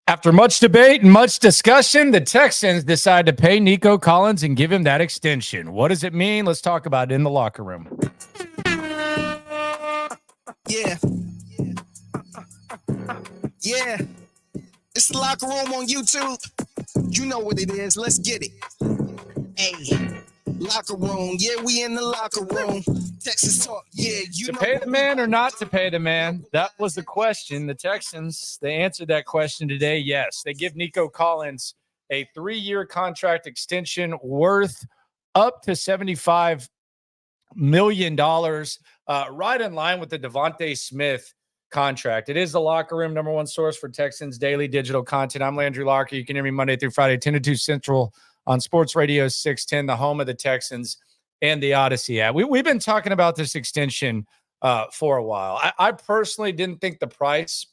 After much debate and much discussion, the Texans decide to pay Nico Collins and give him that extension. What does it mean? Let's talk about it in the locker room. Yeah. Yeah. It's the locker room on YouTube. You know what it is. Let's get it. Hey. Locker room. Yeah, we in the locker room. Texas talk. Yeah, to pay the man or not to pay the man? That was the question. The Texans, they answered that question today. Yes, they give Nico Collins a 3-year contract extension worth up to $75 million, right in line with the Devontae Smith contract. It is the locker room, number one source for Texans daily digital content. I'm Landry Locker. You can hear me Monday through Friday, 10 to 2 Central on Sports Radio 610, the home of the Texans and the Odyssey app. We've been talking about this extension for a while. I personally didn't think the price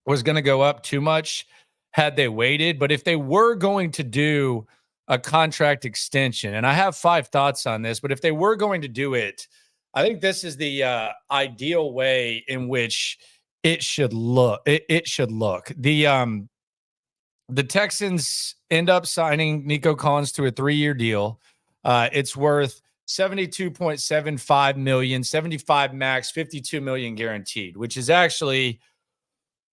was going to go up too much had they waited. But if they were going to do a contract extension, and I have 5 thoughts on this, but if they were going to do it, I think this is the ideal way in which it should look. It should look. The Texans end up signing Nico Collins to a 3-year deal. It's worth $72.75 million, 75 max, 52 million guaranteed, which is actually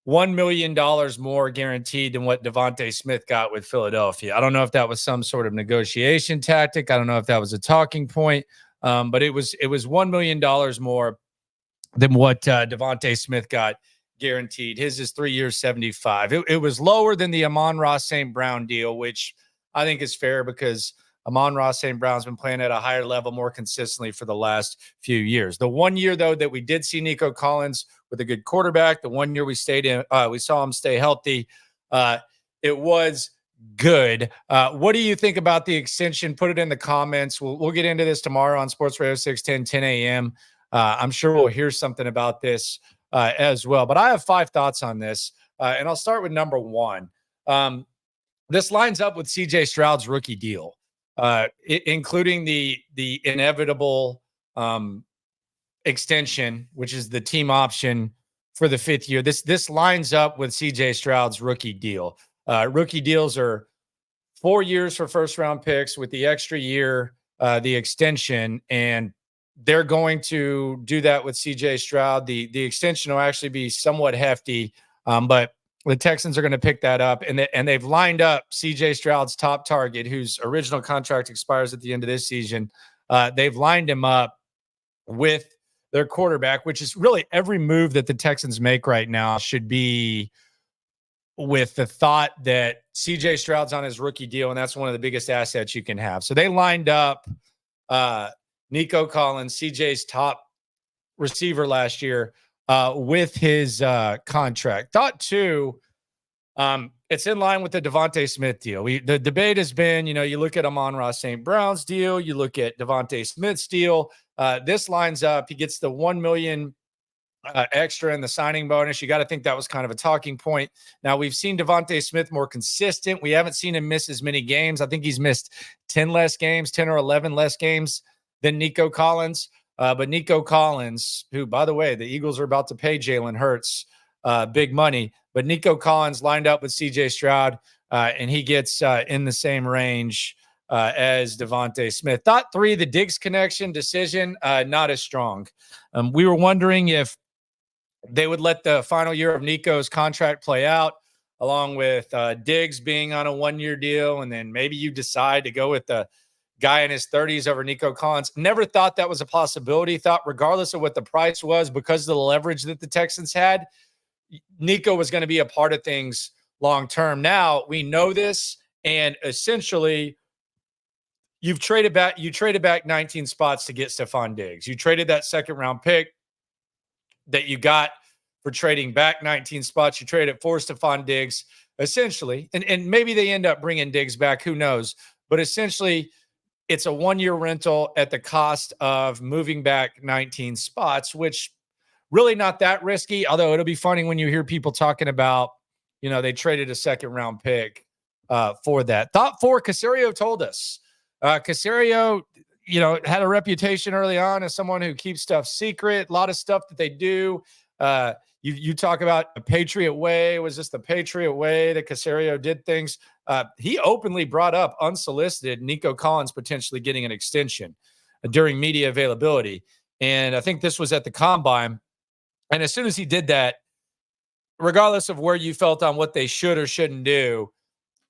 $1 million more guaranteed than what Devontae Smith got with Philadelphia. I don't know if that was some sort of negotiation tactic. I don't know if that was a talking point, but it was $1 million more than what Devontae Smith got guaranteed. His is 3 years, 75. It was lower than the Amon-Ra St. Brown deal, which I think is fair because Amon-Ra St. Brown's been playing at a higher level more consistently for the last few years. The 1 year, though, that we did see Nico Collins with a good quarterback, the 1 year we saw him stay healthy, it was good. What do you think about the extension? Put it in the comments. We'll get into this tomorrow on Sports Radio 610, 10 a.m. I'm sure we'll hear something about this as well. But I have 5 thoughts on this, and I'll start with number 1. This lines up with C.J. Stroud's rookie deal, including the inevitable extension, which is the team option for the 5th year. This lines up with C.J. Stroud's rookie deal. Rookie deals are 4 years for first-round picks with the extra year, the extension, and they're going to do that with C.J. Stroud. The extension will actually be somewhat hefty, but the Texans are going to pick that up, and they've lined up C.J. Stroud's top target, whose original contract expires at the end of this season. They've lined him up with their quarterback, which is really every move that the Texans make right now should be with the thought that C.J. Stroud's on his rookie deal, and that's one of the biggest assets you can have. So they lined up Nico Collins, CJ's top receiver last year, with his contract. Thought 2, it's in line with the Devontae Smith deal. The debate has been, you look at Amon-Ra St. Brown's deal, you look at Devontae Smith's deal. This lines up. He gets the $1 million extra in the signing bonus. You got to think that was kind of a talking point. Now, we've seen Devontae Smith more consistent. We haven't seen him miss as many games. I think he's missed 10 or 11 less games than Nico Collins. But Nico Collins, who, by the way, the Eagles are about to pay Jalen Hurts big money, but Nico Collins lined up with C.J. Stroud, and he gets in the same range as Devontae Smith. Thought 3, the Diggs connection decision, not as strong. We were wondering if they would let the final year of Nico's contract play out, along with Diggs being on a 1-year deal, and then maybe you decide to go with the guy in his 30s over Nico Collins. Never thought that was a possibility. Thought regardless of what the price was, because of the leverage that the Texans had, Nico was going to be a part of things long term. Now we know this, and essentially you traded back 19 spots to get Stephon Diggs. You traded that 2nd round pick that you got for trading back 19 spots. You traded it for Stephon Diggs, essentially, and maybe they end up bringing Diggs back. Who knows? But essentially, it's a 1-year rental at the cost of moving back 19 spots, which really not that risky. Although it'll be funny when you hear people talking about, they traded a 2nd round pick for that. Thought 4, Caserio told us. Caserio, had a reputation early on as someone who keeps stuff secret. A lot of stuff that they do, You talk about a Patriot way. Was this the Patriot way that Caserio did things? He openly brought up unsolicited Nico Collins potentially getting an extension during media availability. And I think this was at the combine. And as soon as he did that, regardless of where you felt on what they should or shouldn't do,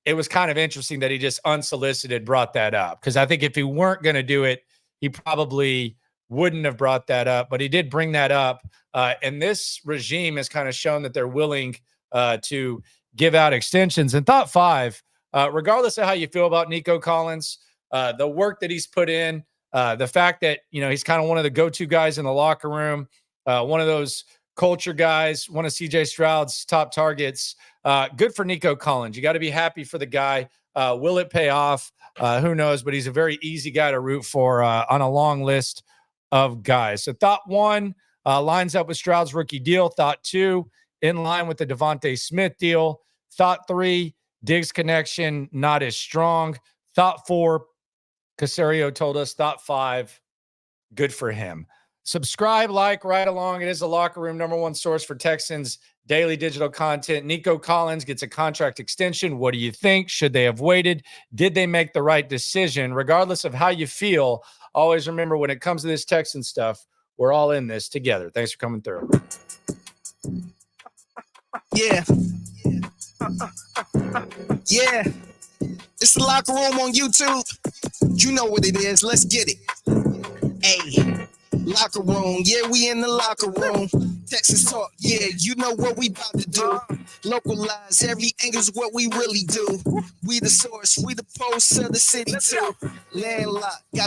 it was kind of interesting that he just unsolicited brought that up. Because I think if he weren't going to do it, he probably wouldn't have brought that up. But he did bring that up. And this regime has kind of shown that they're willing to give out extensions. And thought 5, regardless of how you feel about Nico Collins, the work that he's put in, the fact that, he's kind of one of the go-to guys in the locker room, one of those culture guys, one of CJ Stroud's top targets. Good for Nico Collins. You got to be happy for the guy. Will it pay off? Who knows? But he's a very easy guy to root for on a long list of guys. So thought 1 lines up with Stroud's rookie deal. Thought 2 in line with the Devontae Smith deal. Thought 3 Diggs connection not as strong. Thought 4 Caserio told us. Thought 5 good for him. Subscribe, like, right along. It is the Locker Room, #1 source for Texans daily digital content. Nico Collins gets a contract extension. What do you think? Should they have waited? Did they make the right decision? Regardless of how you feel, always remember when it comes to this Texan stuff, we're all in this together. Thanks for coming through. Yeah. Yeah. It's the Locker Room on YouTube. You know what it is. Let's get it. Hey. Locker room, yeah, we in the locker room. Texas talk, yeah, you know what we about to do. Localize every angle's what we really do. We the source, we the pulse of the city too. Landlocked, got